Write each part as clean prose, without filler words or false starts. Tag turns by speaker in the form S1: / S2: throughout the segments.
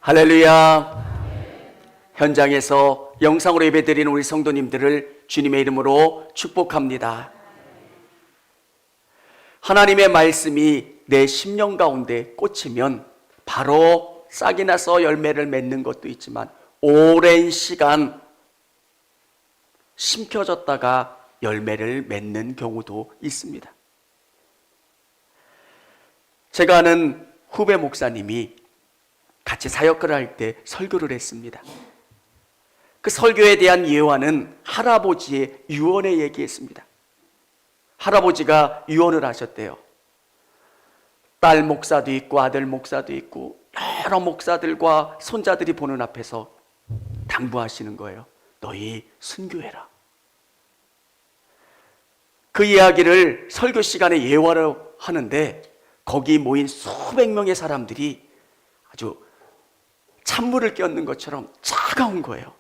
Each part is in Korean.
S1: 할렐루야. 현장에서 영상으로 예배드리는 우리 성도님들을 주님의 이름으로 축복합니다. 하나님의 말씀이 내 심령 가운데 꽂히면 바로 싹이 나서 열매를 맺는 것도 있지만 오랜 시간 심겨졌다가 열매를 맺는 경우도 있습니다. 제가 아는 후배 목사님이 같이 사역을 할 때 설교를 했습니다. 그 설교에 대한 예화는 할아버지의 유언에 얘기했습니다. 할아버지가 유언을 하셨대요. 딸 목사도 있고 아들 목사도 있고 여러 목사들과 손자들이 보는 앞에서 당부하시는 거예요. 너희 순교해라. 그 이야기를 설교 시간에 예화로 하는데 거기 모인 수백 명의 사람들이 아주 찬물을 끼얹는 것처럼 차가운 거예요.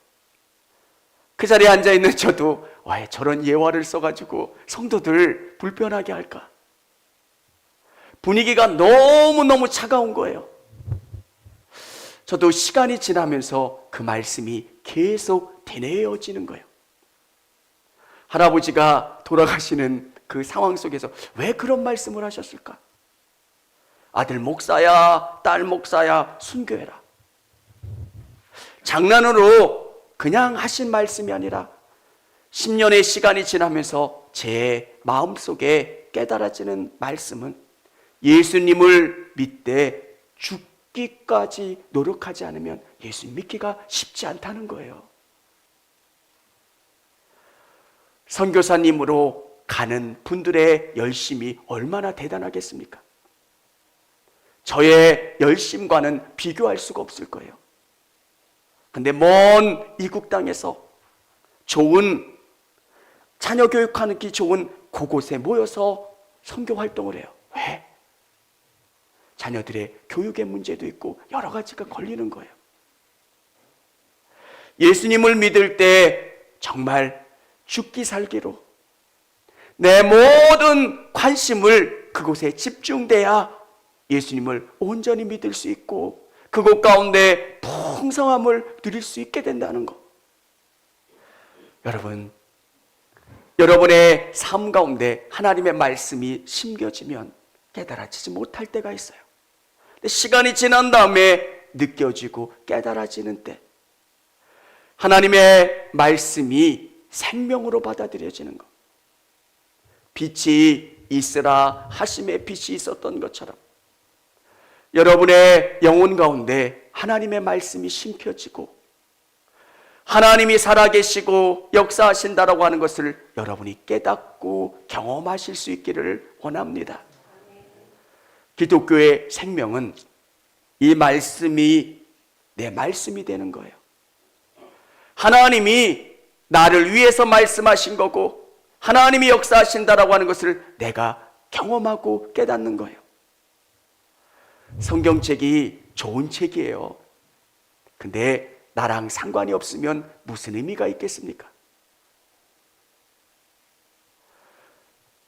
S1: 그 자리에 앉아있는 저도 왜 저런 예화를 써가지고 성도들 불편하게 할까? 분위기가 너무너무 차가운 거예요. 저도 시간이 지나면서 그 말씀이 계속 되뇌어지는 거예요. 할아버지가 돌아가시는 그 상황 속에서 왜 그런 말씀을 하셨을까? 아들 목사야, 딸 목사야, 순교해라. 장난으로 그냥 하신 말씀이 아니라 10년의 시간이 지나면서 제 마음속에 깨달아지는 말씀은 예수님을 믿되 죽기까지 노력하지 않으면 예수님 믿기가 쉽지 않다는 거예요. 선교사님으로 가는 분들의 열심이 얼마나 대단하겠습니까? 저의 열심과는 비교할 수가 없을 거예요. 근데 먼 이국 땅에서 좋은 자녀 교육하기 좋은 그곳에 모여서 선교 활동을 해요. 왜? 자녀들의 교육의 문제도 있고 여러 가지가 걸리는 거예요. 예수님을 믿을 때 정말 죽기 살기로 내 모든 관심을 그곳에 집중돼야 예수님을 온전히 믿을 수 있고 그곳 가운데 풍성함을 누릴 수 있게 된다는 것. 여러분, 여러분의 삶 가운데 하나님의 말씀이 심겨지면 깨달아지지 못할 때가 있어요. 근데 시간이 지난 다음에 느껴지고 깨달아지는 때 하나님의 말씀이 생명으로 받아들여지는 것. 빛이 있으라 하심에 빛이 있었던 것처럼 여러분의 영혼 가운데 하나님의 말씀이 심겨지고 하나님이 살아계시고 역사하신다라고 하는 것을 여러분이 깨닫고 경험하실 수 있기를 원합니다. 기독교의 생명은 이 말씀이 내 말씀이 되는 거예요. 하나님이 나를 위해서 말씀하신 거고 하나님이 역사하신다라고 하는 것을 내가 경험하고 깨닫는 거예요. 성경책이 좋은 책이에요. 근데 나랑 상관이 없으면 무슨 의미가 있겠습니까?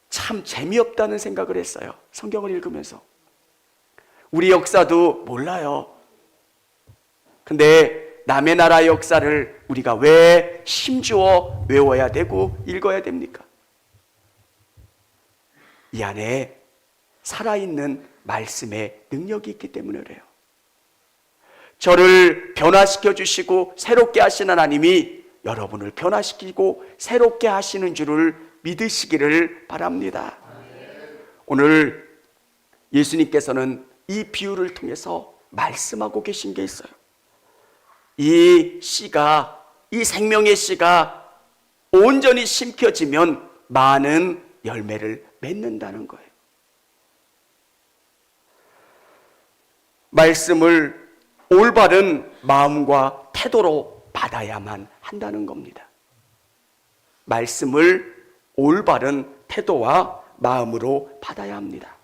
S1: 참 재미없다는 생각을 했어요. 성경을 읽으면서. 우리 역사도 몰라요. 근데 남의 나라 역사를 우리가 왜 힘주어 외워야 되고 읽어야 됩니까? 이 안에 살아있는 말씀의 능력이 있기 때문에 그래요. 저를 변화시켜 주시고 새롭게 하시는 하나님이 여러분을 변화시키고 새롭게 하시는 줄을 믿으시기를 바랍니다. 오늘 예수님께서는 이 비유를 통해서 말씀하고 계신 게 있어요. 이 씨가, 이 생명의 씨가 온전히 심겨지면 많은 열매를 맺는다는 거예요. 말씀을 올바른 마음과 태도로 받아야만 한다는 겁니다. 말씀을 올바른 태도와 마음으로 받아야 합니다.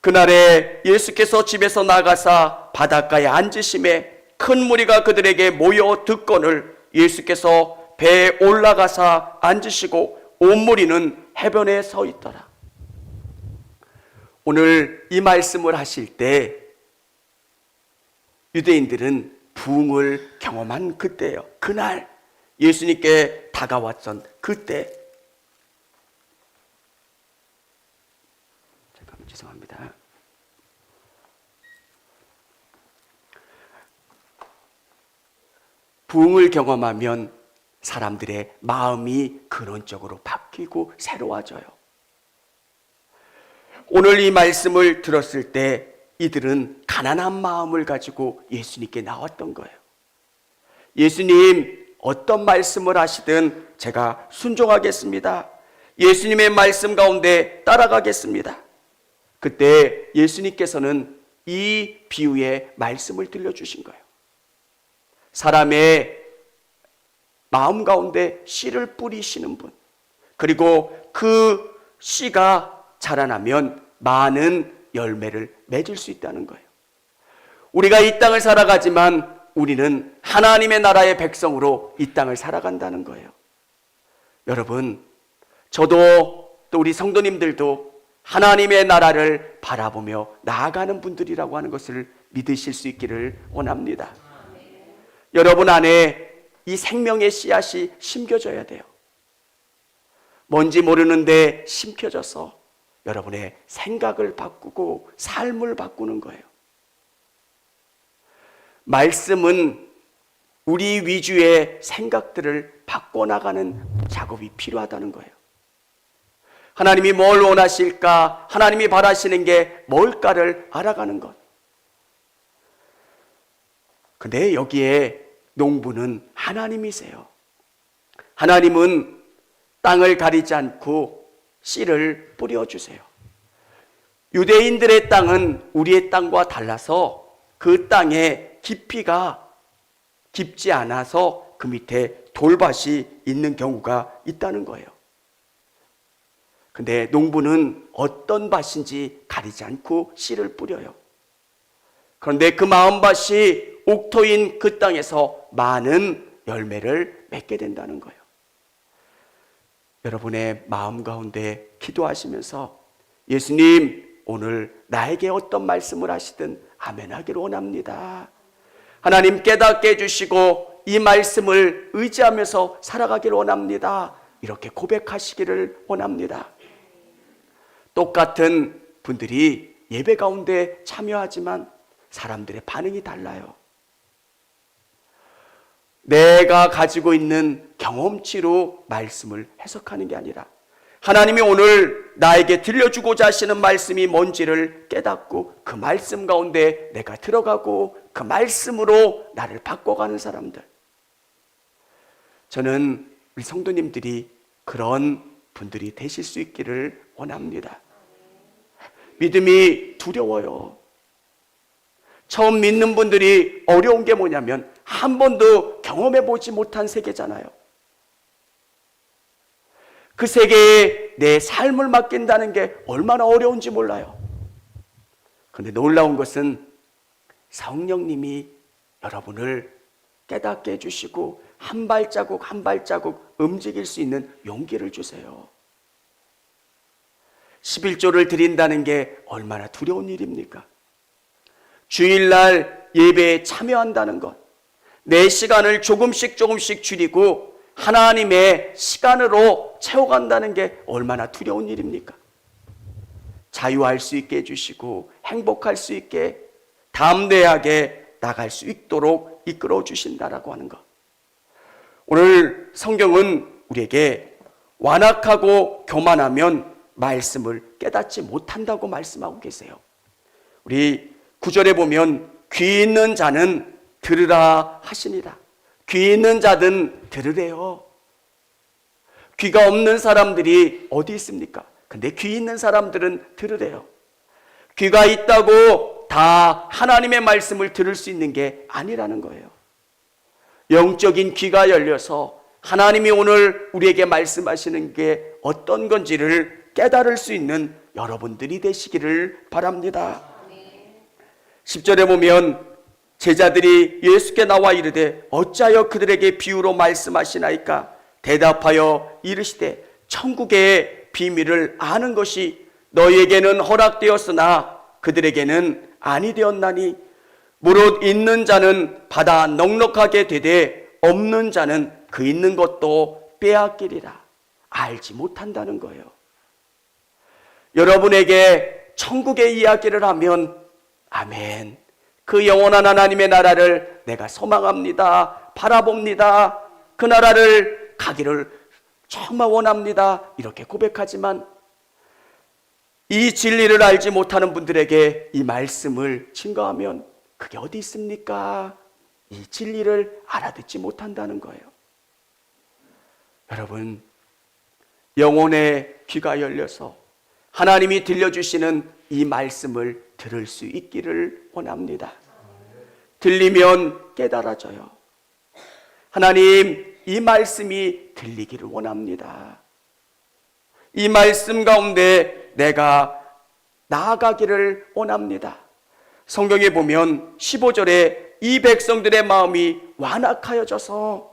S1: 그날에 예수께서 집에서 나가사 바닷가에 앉으심에 큰 무리가 그들에게 모여 듣거늘 예수께서 배에 올라가사 앉으시고 온 무리는 해변에 서 있더라. 오늘 이 말씀을 하실 때 유대인들은 부흥을 경험한 그때예요. 그날 예수님께 다가왔던 그때. 잠깐만, 죄송합니다. 부흥을 경험하면 사람들의 마음이 근원적으로 바뀌고 새로워져요. 오늘 이 말씀을 들었을 때 이들은 가난한 마음을 가지고 예수님께 나왔던 거예요. 예수님, 어떤 말씀을 하시든 제가 순종하겠습니다. 예수님의 말씀 가운데 따라가겠습니다. 그때 예수님께서는 이 비유의 말씀을 들려주신 거예요. 사람의 마음 가운데 씨를 뿌리시는 분, 그리고 그 씨가 자라나면 많은 열매를 맺을 수 있다는 거예요. 우리가 이 땅을 살아가지만 우리는 하나님의 나라의 백성으로 이 땅을 살아간다는 거예요. 여러분, 저도 또 우리 성도님들도 하나님의 나라를 바라보며 나아가는 분들이라고 하는 것을 믿으실 수 있기를 원합니다. 여러분 안에 이 생명의 씨앗이 심겨져야 돼요. 뭔지 모르는데 심겨져서 여러분의 생각을 바꾸고 삶을 바꾸는 거예요. 말씀은 우리 위주의 생각들을 바꿔나가는 작업이 필요하다는 거예요. 하나님이 뭘 원하실까? 하나님이 바라시는 게 뭘까를 알아가는 것. 근데 여기에 농부는 하나님이세요. 하나님은 땅을 가리지 않고 씨를 뿌려주세요. 유대인들의 땅은 우리의 땅과 달라서 그 땅의 깊이가 깊지 않아서 그 밑에 돌밭이 있는 경우가 있다는 거예요. 근데 농부는 어떤 밭인지 가리지 않고 씨를 뿌려요. 그런데 그 마음밭이 옥토인 그 땅에서 많은 열매를 맺게 된다는 거예요. 여러분의 마음 가운데 기도하시면서 예수님, 오늘 나에게 어떤 말씀을 하시든 아멘 하기를 원합니다. 하나님 깨닫게 해주시고 이 말씀을 의지하면서 살아가기를 원합니다. 이렇게 고백하시기를 원합니다. 똑같은 분들이 예배 가운데 참여하지만 사람들의 반응이 달라요. 내가 가지고 있는 경험치로 말씀을 해석하는 게 아니라 하나님이 오늘 나에게 들려주고자 하시는 말씀이 뭔지를 깨닫고 그 말씀 가운데 내가 들어가고 그 말씀으로 나를 바꿔가는 사람들. 저는 우리 성도님들이 그런 분들이 되실 수 있기를 원합니다. 믿음이 두려워요. 처음 믿는 분들이 어려운 게 뭐냐면 한 번도 경험해 보지 못한 세계잖아요. 그 세계에 내 삶을 맡긴다는 게 얼마나 어려운지 몰라요. 그런데 놀라운 것은 성령님이 여러분을 깨닫게 해주시고 한 발자국 한 발자국 움직일 수 있는 용기를 주세요. 11조를 드린다는 게 얼마나 두려운 일입니까? 주일날 예배에 참여한다는 것, 내 시간을 조금씩 줄이고 하나님의 시간으로 채워간다는 게 얼마나 두려운 일입니까? 자유할 수 있게 해주시고 행복할 수 있게 담대하게 나갈 수 있도록 이끌어 주신다라고 하는 것. 오늘 성경은 우리에게 완악하고 교만하면 말씀을 깨닫지 못한다고 말씀하고 계세요. 우리 9절에 보면 귀 있는 자는 들으라 하시니라. 귀 있는 자든 들으래요. 귀가 없는 사람들이 어디 있습니까? 근데 귀 있는 사람들은 들으래요. 귀가 있다고 다 하나님의 말씀을 들을 수 있는 게 아니라는 거예요. 영적인 귀가 열려서 하나님이 오늘 우리에게 말씀하시는 게 어떤 건지를 깨달을 수 있는 여러분들이 되시기를 바랍니다. 10절에 보면 제자들이 예수께 나와 이르되 어찌하여 그들에게 비유로 말씀하시나이까? 대답하여 이르시되 천국의 비밀을 아는 것이 너희에게는 허락되었으나 그들에게는 아니 되었나니 무릇 있는 자는 받아 넉넉하게 되되 없는 자는 그 있는 것도 빼앗기리라. 알지 못한다는 거예요. 여러분에게 천국의 이야기를 하면 아멘, 그 영원한 하나님의 나라를 내가 소망합니다, 바라봅니다, 그 나라를 가기를 정말 원합니다, 이렇게 고백하지만 이 진리를 알지 못하는 분들에게 이 말씀을 증거하면 그게 어디 있습니까? 이 진리를 알아듣지 못한다는 거예요. 여러분, 영혼의 귀가 열려서 하나님이 들려주시는 이 말씀을 들을 수 있기를 원합니다. 들리면 깨달아져요. 하나님, 이 말씀이 들리기를 원합니다. 이 말씀 가운데 내가 나아가기를 원합니다. 성경에 보면 15절에 이 백성들의 마음이 완악하여져서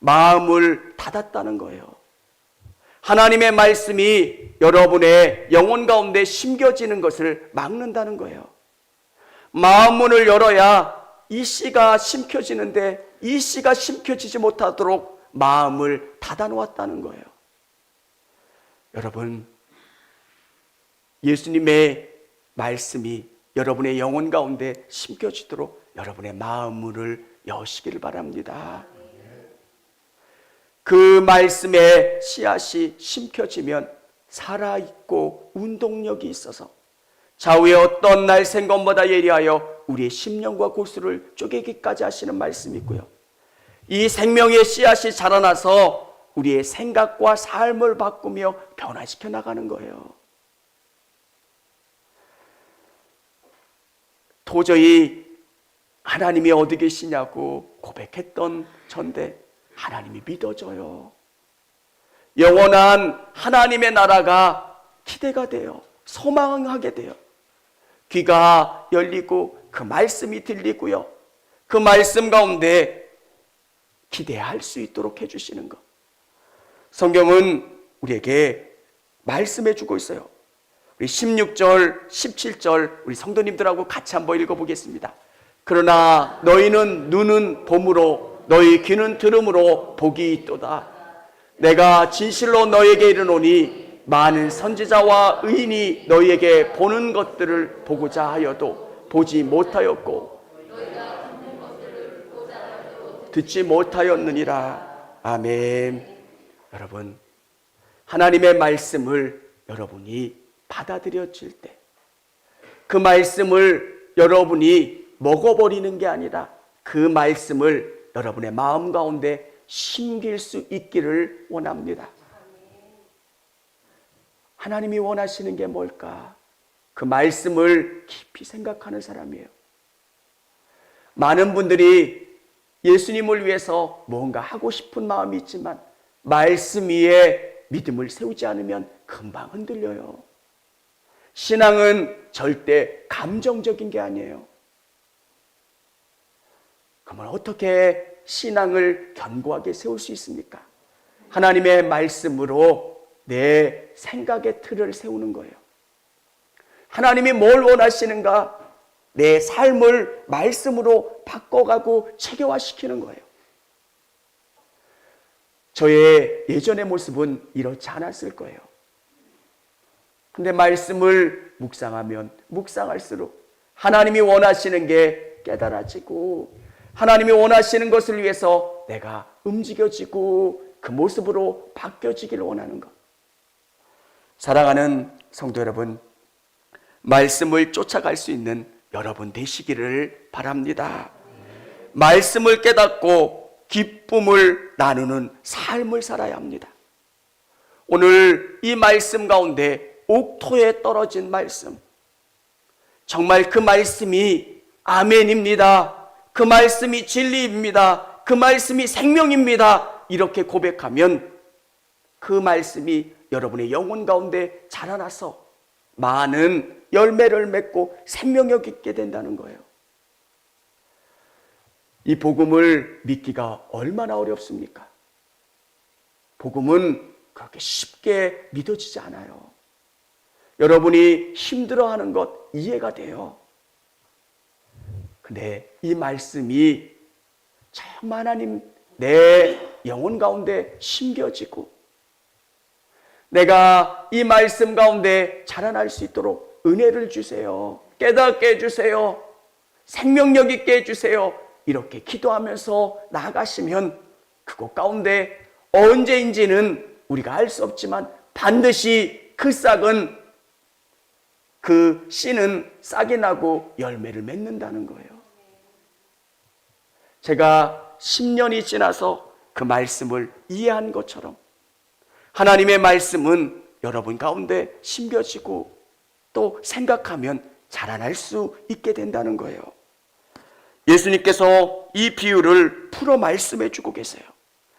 S1: 마음을 닫았다는 거예요. 하나님의 말씀이 여러분의 영혼 가운데 심겨지는 것을 막는다는 거예요. 마음 문을 열어야 이 씨가 심겨지는데 이 씨가 심겨지지 못하도록 마음을 닫아놓았다는 거예요. 여러분, 예수님의 말씀이 여러분의 영혼 가운데 심겨지도록 여러분의 마음 문을 여시기를 바랍니다. 그 말씀의 씨앗이 심겨지면 살아있고 운동력이 있어서 좌우의 어떤 날샌 것보다 예리하여 우리의 심령과 골수를 쪼개기까지 하시는 말씀이 있고요. 이 생명의 씨앗이 자라나서 우리의 생각과 삶을 바꾸며 변화시켜 나가는 거예요. 도저히 하나님이 어디 계시냐고 고백했던 전데 하나님이 믿어져요. 영원한 하나님의 나라가 기대가 돼요. 소망하게 돼요. 귀가 열리고 그 말씀이 들리고요. 그 말씀 가운데 기대할 수 있도록 해주시는 것. 성경은 우리에게 말씀해 주고 있어요. 우리 16절, 17절 우리 성도님들하고 같이 한번 읽어보겠습니다. 그러나 너희는 눈은 봄으로 너희 귀는 들음으로 복이 있도다. 내가 진실로 너희에게 이르노니 많은 선지자와 의인이 너희에게 보는 것들을 보고자 하여도 보지 못하였고 듣지 못하였느니라. 아멘. 여러분, 하나님의 말씀을 여러분이 받아들여질 때 그 말씀을 여러분이 먹어버리는 게 아니라 그 말씀을 여러분의 마음 가운데 심길 수 있기를 원합니다. 하나님이 원하시는 게 뭘까? 그 말씀을 깊이 생각하는 사람이에요. 많은 분들이 예수님을 위해서 뭔가 하고 싶은 마음이 있지만 말씀 위에 믿음을 세우지 않으면 금방 흔들려요. 신앙은 절대 감정적인 게 아니에요. 그러면 어떻게 신앙을 견고하게 세울 수 있습니까? 하나님의 말씀으로 내 생각의 틀을 세우는 거예요. 하나님이 뭘 원하시는가? 내 삶을 말씀으로 바꿔가고 체계화시키는 거예요. 저의 예전의 모습은 이렇지 않았을 거예요. 근데 말씀을 묵상하면 묵상할수록 하나님이 원하시는 게 깨달아지고 하나님이 원하시는 것을 위해서 내가 움직여지고 그 모습으로 바뀌어지기를 원하는 것. 사랑하는 성도 여러분, 말씀을 쫓아갈 수 있는 여러분 되시기를 바랍니다. 말씀을 깨닫고 기쁨을 나누는 삶을 살아야 합니다. 오늘 이 말씀 가운데 옥토에 떨어진 말씀, 정말 그 말씀이 아멘입니다. 그 말씀이 진리입니다. 그 말씀이 생명입니다. 이렇게 고백하면 그 말씀이 여러분의 영혼 가운데 자라나서 많은 열매를 맺고 생명력 있게 된다는 거예요. 이 복음을 믿기가 얼마나 어렵습니까? 복음은 그렇게 쉽게 믿어지지 않아요. 여러분이 힘들어하는 것 이해가 돼요. 근데 이 말씀이 정말 하나님 내 영혼 가운데 심겨지고 내가 이 말씀 가운데 자라날 수 있도록 은혜를 주세요. 깨닫게 해주세요. 생명력 있게 해주세요. 이렇게 기도하면서 나아가시면 그곳 가운데 언제인지는 우리가 알 수 없지만 반드시 그 싹은 그 씨는 싹이 나고 열매를 맺는다는 거예요. 제가 10년이 지나서 그 말씀을 이해한 것처럼 하나님의 말씀은 여러분 가운데 심겨지고 또 생각하면 자라날 수 있게 된다는 거예요. 예수님께서 이 비유를 풀어 말씀해 주고 계세요.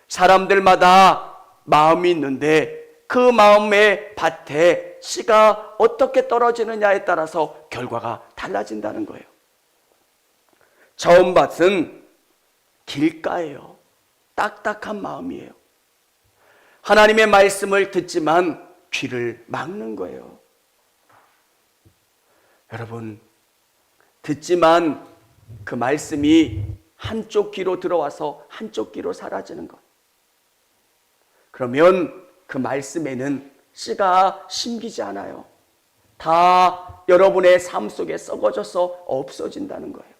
S1: 사람들마다 마음이 있는데 그 마음의 밭에 씨가 어떻게 떨어지느냐에 따라서 결과가 달라진다는 거예요. 처음 밭은 길가예요. 딱딱한 마음이에요. 하나님의 말씀을 듣지만 귀를 막는 거예요. 여러분, 듣지만 그 말씀이 한쪽 귀로 들어와서 한쪽 귀로 사라지는 것. 그러면 그 말씀에는 씨가 심기지 않아요. 다 여러분의 삶 속에 썩어져서 없어진다는 거예요.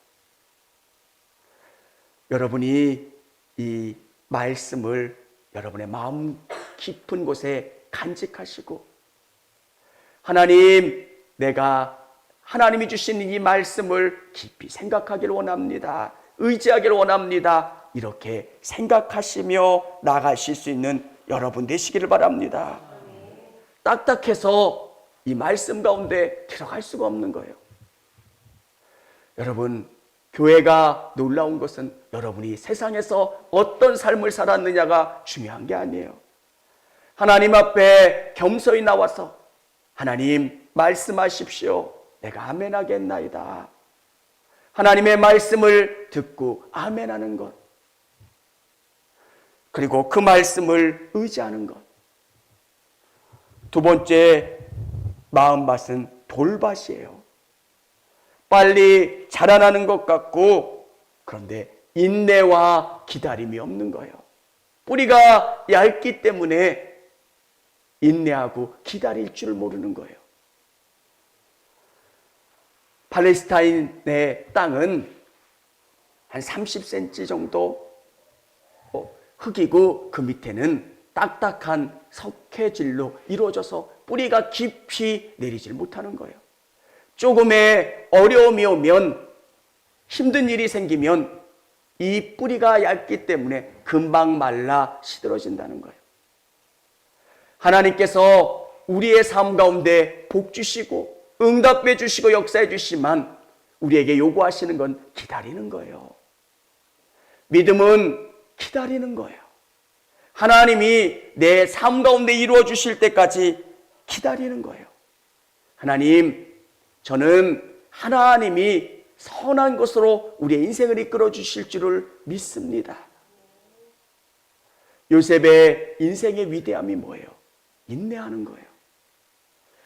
S1: 여러분이 이 말씀을 여러분의 마음 깊은 곳에 간직하시고 하나님, 내가 하나님이 주신 이 말씀을 깊이 생각하기를 원합니다. 의지하기를 원합니다. 이렇게 생각하시며 나가실 수 있는 여러분 되시기를 바랍니다. 딱딱해서 이 말씀 가운데 들어갈 수가 없는 거예요. 여러분, 교회가 놀라운 것은 여러분이 세상에서 어떤 삶을 살았느냐가 중요한 게 아니에요. 하나님 앞에 겸손히 나와서 하나님 말씀하십시오. 내가 아멘하겠나이다. 하나님의 말씀을 듣고 아멘하는 것. 그리고 그 말씀을 의지하는 것. 두 번째 마음밭은 돌밭이에요. 빨리 자라나는 것 같고 그런데 인내와 기다림이 없는 거예요. 뿌리가 얇기 때문에 인내하고 기다릴 줄 모르는 거예요. 팔레스타인의 땅은 한 30cm 정도 흙이고 그 밑에는 딱딱한 석회질로 이루어져서 뿌리가 깊이 내리질 못하는 거예요. 조금의 어려움이 오면, 힘든 일이 생기면 이 뿌리가 얇기 때문에 금방 말라 시들어진다는 거예요. 하나님께서 우리의 삶 가운데 복 주시고 응답해 주시고 역사해 주시지만 우리에게 요구하시는 건 기다리는 거예요. 믿음은 기다리는 거예요. 하나님이 내 삶 가운데 이루어 주실 때까지 기다리는 거예요. 하나님, 저는 하나님이 선한 것으로 우리의 인생을 이끌어 주실 줄을 믿습니다. 요셉의 인생의 위대함이 뭐예요? 인내하는 거예요.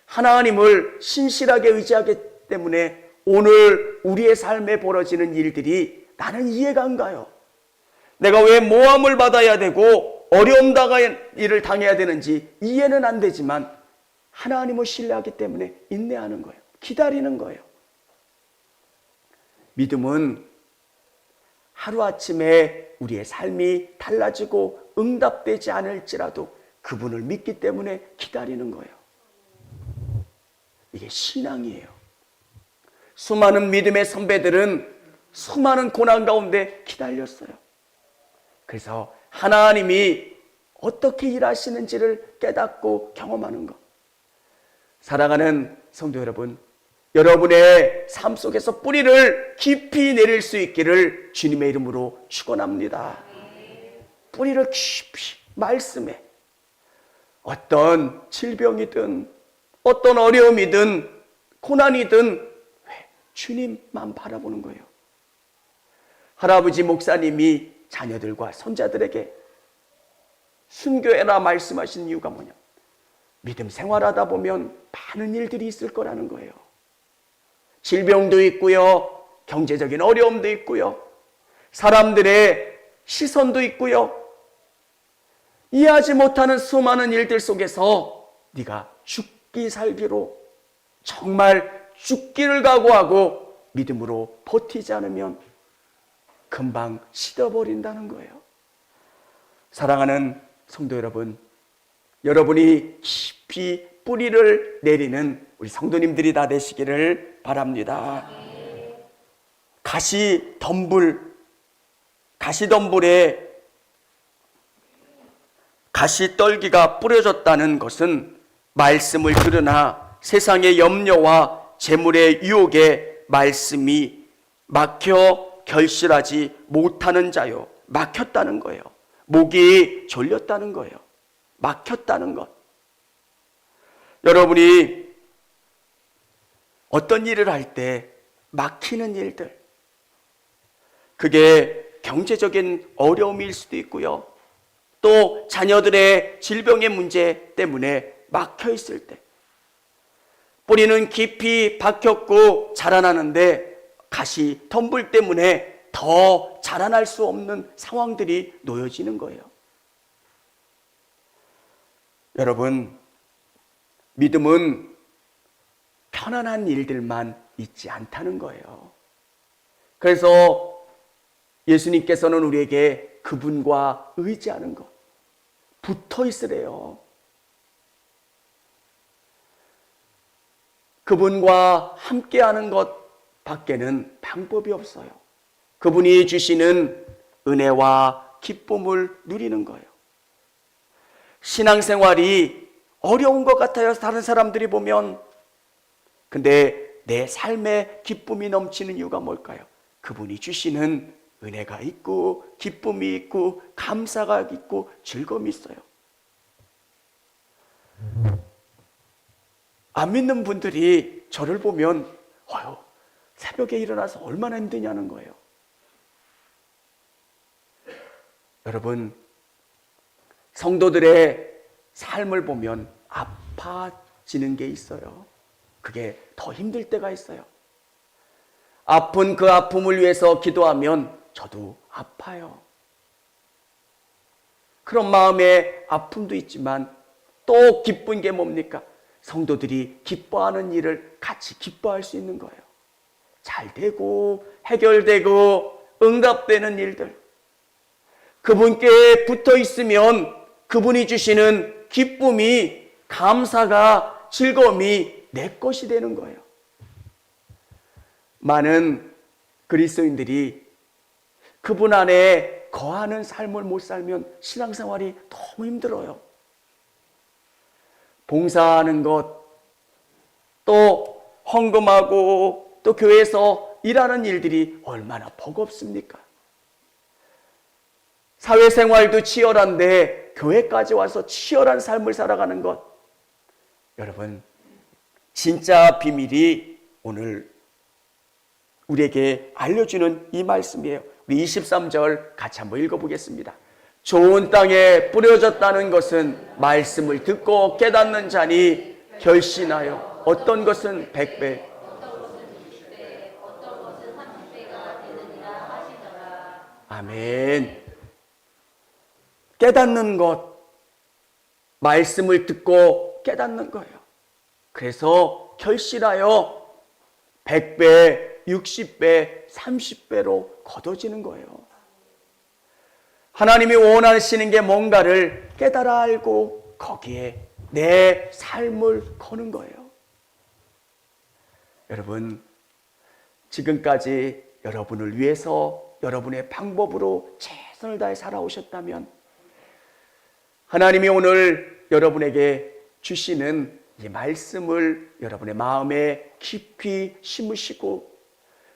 S1: 하나님을 신실하게 의지하기 때문에 오늘 우리의 삶에 벌어지는 일들이 나는 이해가 안 가요. 내가 왜 모함을 받아야 되고 어려움 당할 일을 당해야 되는지 이해는 안 되지만 하나님을 신뢰하기 때문에 인내하는 거예요. 기다리는 거예요. 믿음은 하루아침에 우리의 삶이 달라지고 응답되지 않을지라도 그분을 믿기 때문에 기다리는 거예요. 이게 신앙이에요. 수많은 믿음의 선배들은 수많은 고난 가운데 기다렸어요. 그래서 하나님이 어떻게 일하시는지를 깨닫고 경험하는 것. 사랑하는 성도 여러분, 여러분의 삶 속에서 뿌리를 깊이 내릴 수 있기를 주님의 이름으로 축원합니다. 뿌리를 깊이 말씀에 어떤 질병이든 어떤 어려움이든 고난이든 주님만 바라보는 거예요. 할아버지 목사님이 자녀들과 손자들에게 순교해라 말씀하신 이유가 뭐냐? 믿음 생활하다 보면 많은 일들이 있을 거라는 거예요. 질병도 있고요, 경제적인 어려움도 있고요. 사람들의 시선도 있고요. 이해하지 못하는 수많은 일들 속에서 네가 죽기 살기로 정말 죽기를 각오하고 믿음으로 버티지 않으면 금방 시들어버린다는 거예요. 사랑하는 성도 여러분, 여러분이 깊이 뿌리를 내리는 우리 성도님들이 다 되시기를 바랍니다. 가시덤불에 가시떨기가 뿌려졌다는 것은 말씀을 들으나 세상의 염려와 재물의 유혹에 말씀이 막혀 결실하지 못하는 자요. 막혔다는 거예요. 목이 졸렸다는 거예요. 막혔다는 것. 여러분이 어떤 일을 할 때 막히는 일들, 그게 경제적인 어려움일 수도 있고요. 또 자녀들의 질병의 문제 때문에 막혀 있을 때, 뿌리는 깊이 박혔고 자라나는데 가시 덤불 때문에 더 자라날 수 없는 상황들이 놓여지는 거예요. 여러분, 믿음은 편안한 일들만 있지 않다는 거예요. 그래서 예수님께서는 우리에게 그분과 의지하는 것, 붙어 있으래요. 그분과 함께하는 것 밖에는 방법이 없어요. 그분이 주시는 은혜와 기쁨을 누리는 거예요. 신앙생활이 어려운 것 같아요. 다른 사람들이 보면. 근데 내 삶에 기쁨이 넘치는 이유가 뭘까요? 그분이 주시는 은혜가 있고 기쁨이 있고 감사가 있고 즐거움이 있어요. 안 믿는 분들이 저를 보면 새벽에 일어나서 얼마나 힘드냐는 거예요. 여러분, 성도들의 삶을 보면 아파지는 게 있어요. 그게 더 힘들 때가 있어요. 아픈 그 아픔을 위해서 기도하면 저도 아파요. 그런 마음에 아픔도 있지만 또 기쁜 게 뭡니까? 성도들이 기뻐하는 일을 같이 기뻐할 수 있는 거예요. 잘 되고 해결되고 응답되는 일들. 그분께 붙어 있으면 그분이 주시는 기쁨이, 감사가, 즐거움이 내 것이 되는 거예요. 많은 그리스도인들이 그분 안에 거하는 삶을 못 살면 신앙생활이 너무 힘들어요. 봉사하는 것, 또 헌금하고 또 교회에서 일하는 일들이 얼마나 버겁습니까? 사회생활도 치열한데 교회까지 와서 치열한 삶을 살아가는 것. 여러분, 진짜 비밀이 오늘 우리에게 알려주는 이 말씀이에요. 우리 23절 같이 한번 읽어보겠습니다. 좋은 땅에 뿌려졌다는 것은 말씀을 듣고 깨닫는 자니 결신하여 어떤 것은 100배, 아멘. 깨닫는 것, 말씀을 듣고 깨닫는 거예요. 그래서 결실하여 100배, 60배, 30배로 거둬지는 거예요. 하나님이 원하시는 게 뭔가를 깨달아 알고 거기에 내 삶을 거는 거예요. 여러분, 지금까지 여러분을 위해서 여러분의 방법으로 최선을 다해 살아오셨다면 하나님이 오늘 여러분에게 주시는 이 말씀을 여러분의 마음에 깊이 심으시고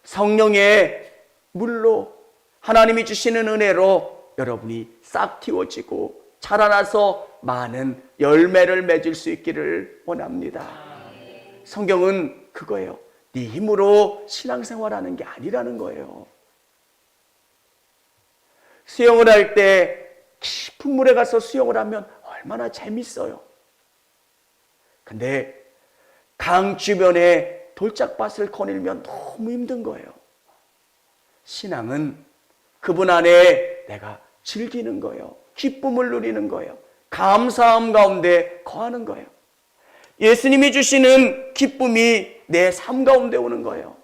S1: 성령의 물로 하나님이 주시는 은혜로 여러분이 싹 틔워지고 자라나서 많은 열매를 맺을 수 있기를 원합니다. 성경은 그거예요. 네 힘으로 신앙생활하는 게 아니라는 거예요. 수영을 할 때 깊은 물에 가서 수영을 하면 얼마나 재밌어요. 근데 강 주변에 돌짝밭을 거닐면 너무 힘든 거예요. 신앙은 그분 안에 내가 즐기는 거예요. 기쁨을 누리는 거예요. 감사함 가운데 거하는 거예요. 예수님이 주시는 기쁨이 내 삶 가운데 오는 거예요.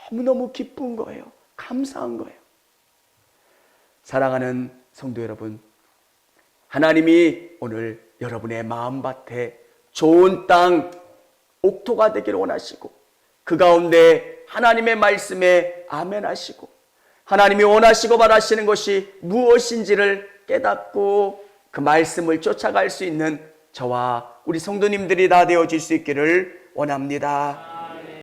S1: 너무너무 기쁜 거예요. 감사한 거예요. 사랑하는 성도 여러분, 하나님이 오늘 여러분의 마음밭에 좋은 땅, 옥토가 되기를 원하시고 그 가운데 하나님의 말씀에 아멘하시고 하나님이 원하시고 바라시는 것이 무엇인지를 깨닫고 그 말씀을 쫓아갈 수 있는 저와 우리 성도님들이 다 되어질 수 있기를 원합니다.